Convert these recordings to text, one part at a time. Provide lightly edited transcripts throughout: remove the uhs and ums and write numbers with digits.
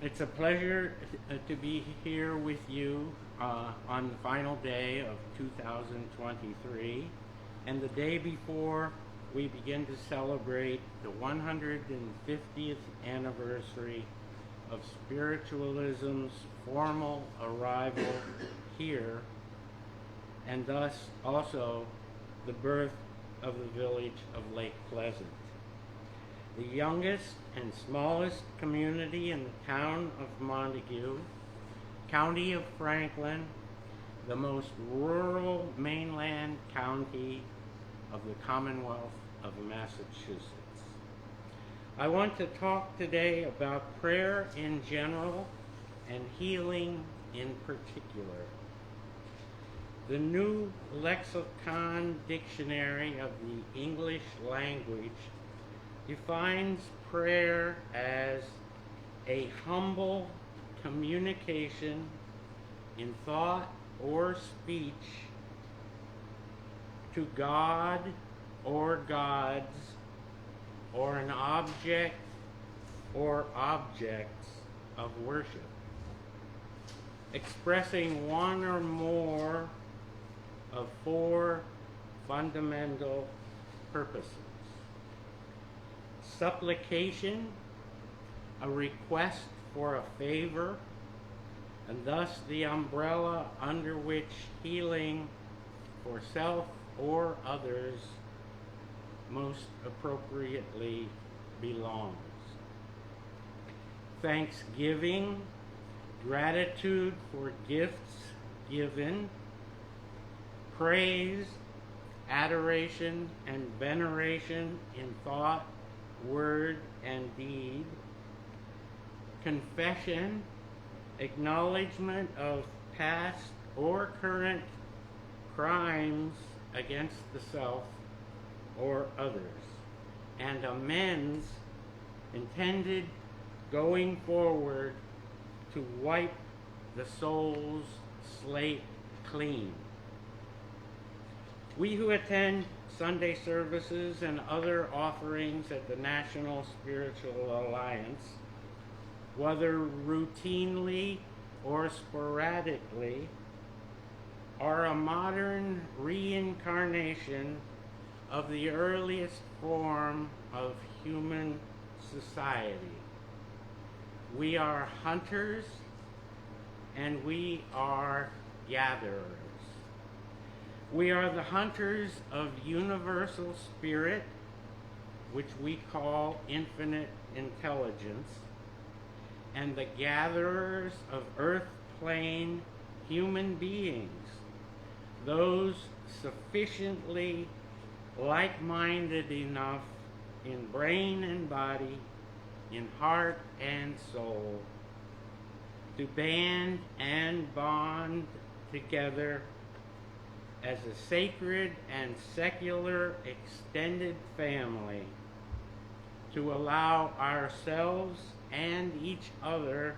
It's a pleasure to be here with you on the final day of 2023 and the day before we begin to celebrate the 150th anniversary of Spiritualism's formal arrival here, and thus also the birth of the village of Lake Pleasant, the youngest and smallest community in the town of Montague, county of Franklin, the most rural mainland county of the Commonwealth of Massachusetts. I want to talk today about prayer in general and healing in particular. The new lexicon dictionary of the English language defines prayer as a humble communication in thought or speech to God or gods or an object or objects of worship, expressing one or more of four fundamental purposes: supplication, a request for a favor, and thus the umbrella under which healing for self or others most appropriately belongs. Thanksgiving, gratitude for gifts given, praise, adoration, and veneration in thought, word, and deed, confession, acknowledgement of past or current crimes against the self or others, and amends intended going forward to wipe the soul's slate clean. We who attend Sunday services and other offerings at the National Spiritual Alliance, whether routinely or sporadically, are a modern reincarnation of the earliest form of human society. We are hunters and we are gatherers. We are the hunters of universal spirit, which we call infinite intelligence, and the gatherers of earth plane human beings, those sufficiently like-minded enough in brain and body, in heart and soul, to band and bond together as a sacred and secular extended family, to allow ourselves and each other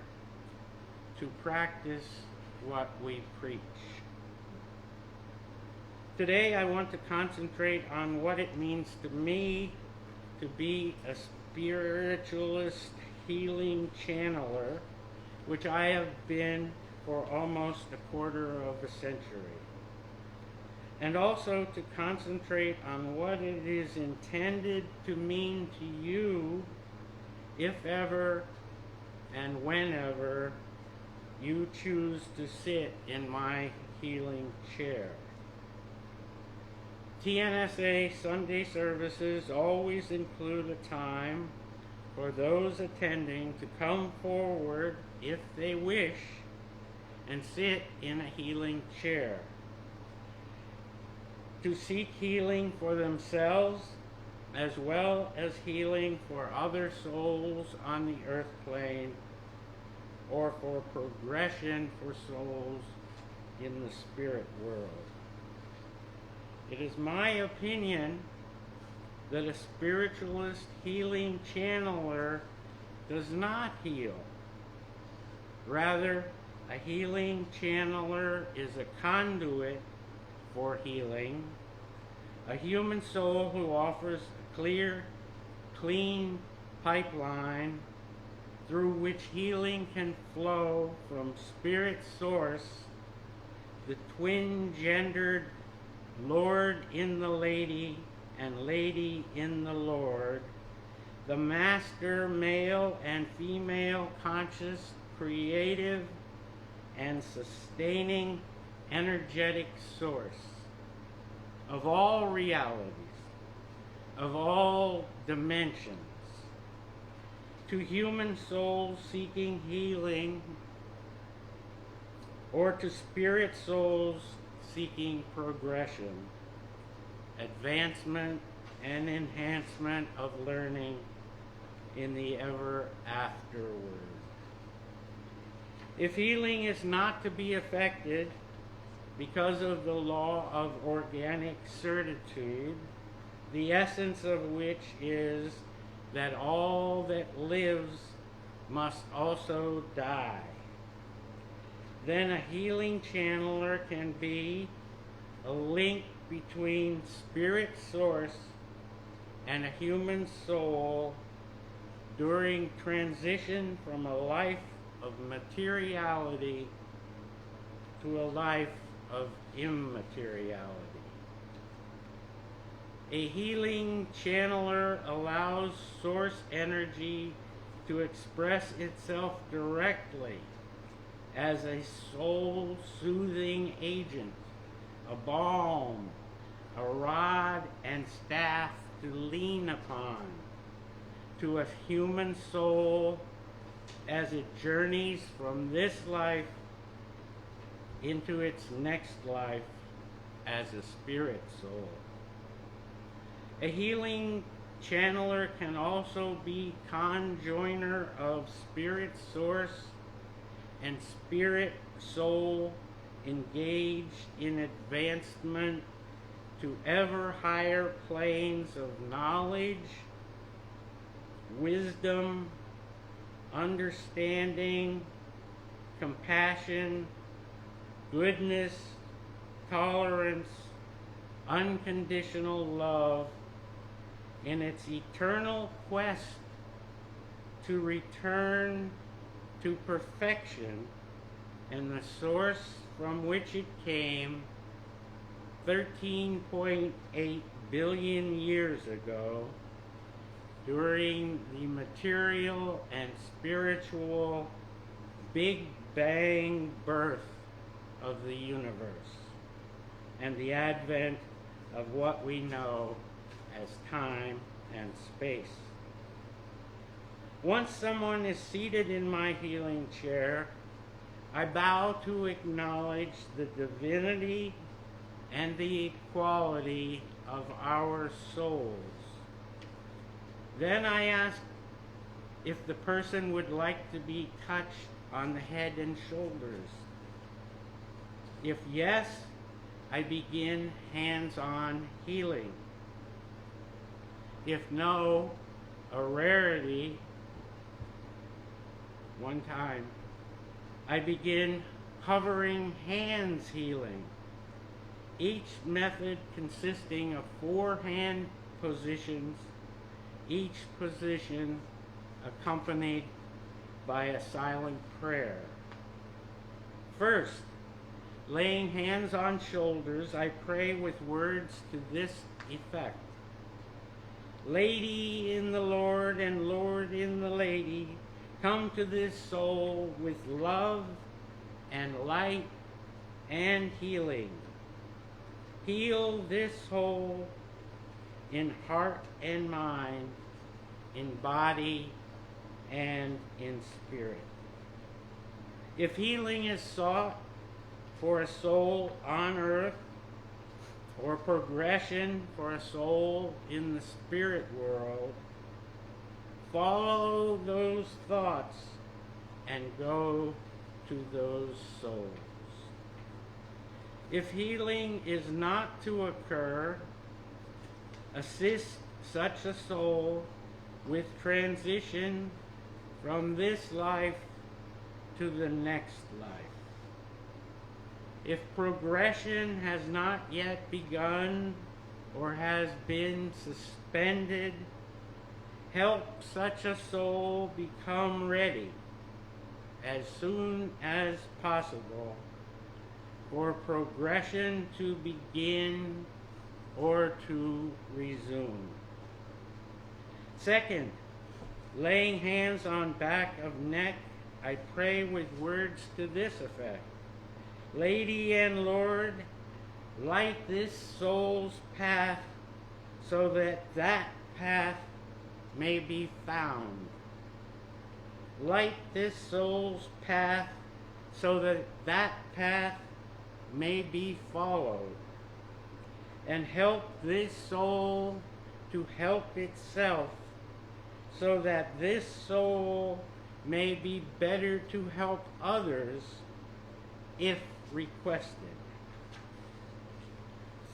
to practice what we preach. Today I want to concentrate on what it means to me to be a spiritualist healing channeler, which I have been for almost a quarter of a century. And also to concentrate on what it is intended to mean to you if ever and whenever you choose to sit in my healing chair. TNSA Sunday services always include a time for those attending to come forward, if they wish, and sit in a healing chair, to seek healing for themselves as well as healing for other souls on the earth plane, or for progression for souls in the spirit world. It is my opinion that a spiritualist healing channeler does not heal. Rather, a healing channeler is a conduit for healing, a human soul who offers a clear, clean pipeline through which healing can flow from spirit source, the twin-gendered Lord in the lady and lady in the Lord, the master male and female conscious, creative, and sustaining energetic source of all realities, of all dimensions, to human souls seeking healing, or to spirit souls seeking progression, advancement, and enhancement of learning in the ever afterward. If healing is not to be effected because of the law of organic certitude, the essence of which is that all that lives must also die, then a healing channeler can be a link between spirit source and a human soul during transition from a life of materiality to a life of immateriality. A healing channeler allows source energy to express itself directly as a soul-soothing agent, a balm, a rod and staff to lean upon, to a human soul as it journeys from this life into its next life as a spirit soul. A healing channeler can also be conjoiner of spirit source and spirit soul engaged in advancement to ever higher planes of knowledge, wisdom, understanding, compassion, goodness, tolerance, unconditional love, in its eternal quest to return to perfection and the source from which it came 13.8 billion years ago during the material and spiritual Big Bang birth of the universe and the advent of what we know as time and space. Once someone is seated in my healing chair, I bow to acknowledge the divinity and the equality of our souls. Then I ask if the person would like to be touched on the head and shoulders. If yes, I begin hands-on healing. If no, a rarity, one time, I begin hovering hands healing, each method consisting of 4 hand positions, each position accompanied by a silent prayer. First, laying hands on shoulders, I pray with words to this effect. Lady in the Lord and Lord in the lady, come to this soul with love and light and healing. Heal this soul in heart and mind, in body and in spirit. If healing is sought for a soul on earth, or progression for a soul in the spirit world, follow those thoughts and go to those souls. If healing is not to occur, assist such a soul with transition from this life to the next life. If progression has not yet begun or has been suspended, help such a soul become ready as soon as possible for progression to begin or to resume. Second, laying hands on back of neck, I pray with words to this effect. Lady and Lord, light this soul's path so that that path may be found. Light this soul's path so that that path may be followed. And help this soul to help itself so that this soul may be better to help others if requested.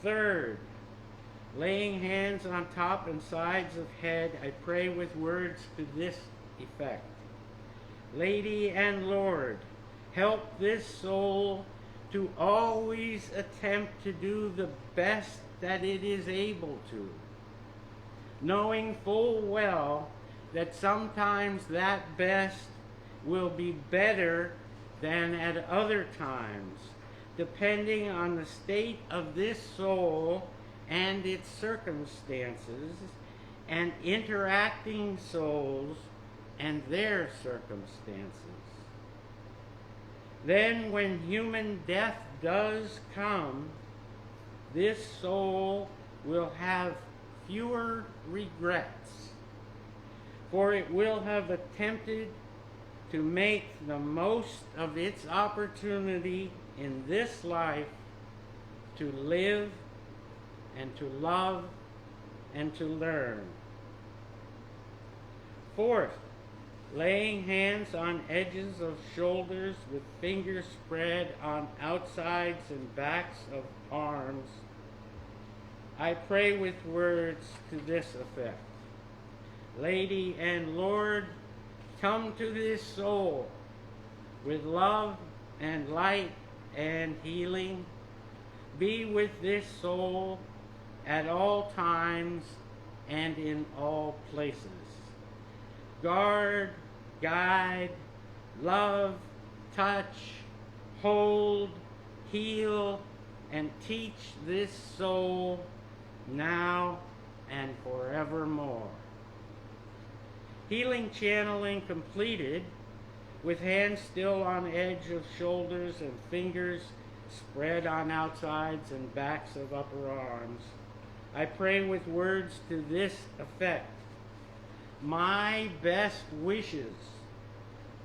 Third, laying hands on top and sides of head, I pray with words to this effect. Lady and Lord, help this soul to always attempt to do the best that it is able to, knowing full well that sometimes that best will be better than at other times, depending on the state of this soul and its circumstances, and interacting souls and their circumstances. Then when human death does come, this soul will have fewer regrets, for it will have attempted to make the most of its opportunity in this life to live and to love and to learn. Fourth, laying hands on edges of shoulders with fingers spread on outsides and backs of arms, I pray with words to this effect. Lady and Lord, come to this soul with love and light and healing. Be with this soul at all times and in all places. Guard, guide, love, touch, hold, heal, and teach this soul now and forevermore. Healing channeling completed, with hands still on edge of shoulders and fingers spread on outsides and backs of upper arms, I pray with words to this effect. My best wishes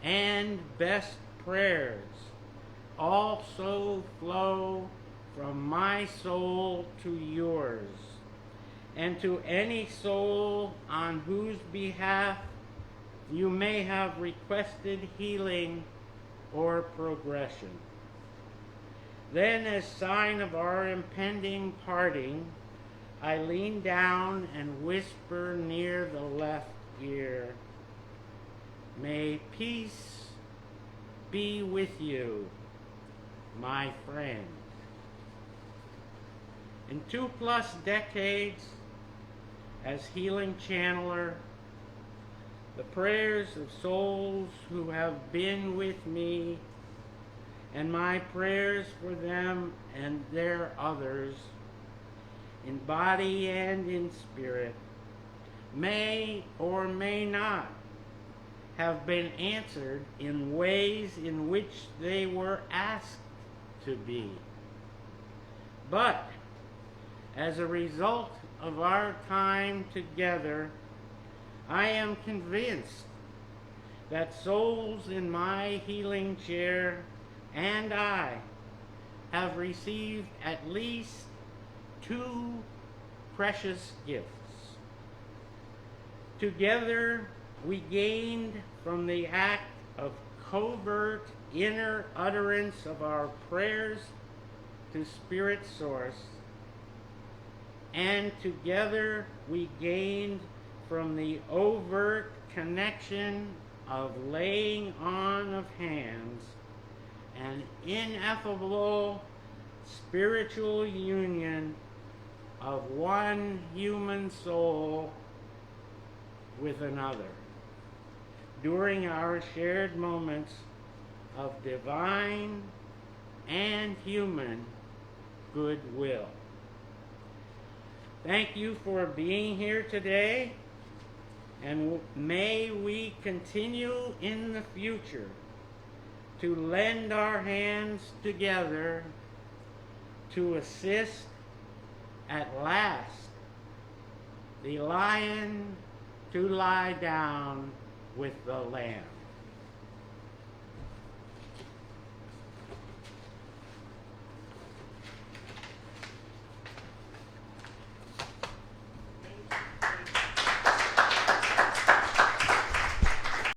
and best prayers also flow from my soul to yours, and to any soul on whose behalf you may have requested healing or progression. Then, as sign of our impending parting, I lean down and whisper near the left ear, may peace be with you, my friend. In 2+ decades as healing channeler, the prayers of souls who have been with me and my prayers for them and their others, in body and in spirit, may or may not have been answered in ways in which they were asked to be. But as a result of our time together, I am convinced that souls in my healing chair and I have received at least 2 precious gifts. Together, we gained from the act of covert inner utterance of our prayers to Spirit Source, and together we gained from the overt connection of laying on of hands an ineffable spiritual union of one human soul with another during our shared moments of divine and human goodwill. Thank you for being here today, and may we continue in the future to lend our hands together to assist at last the lion to lie down with the lamb.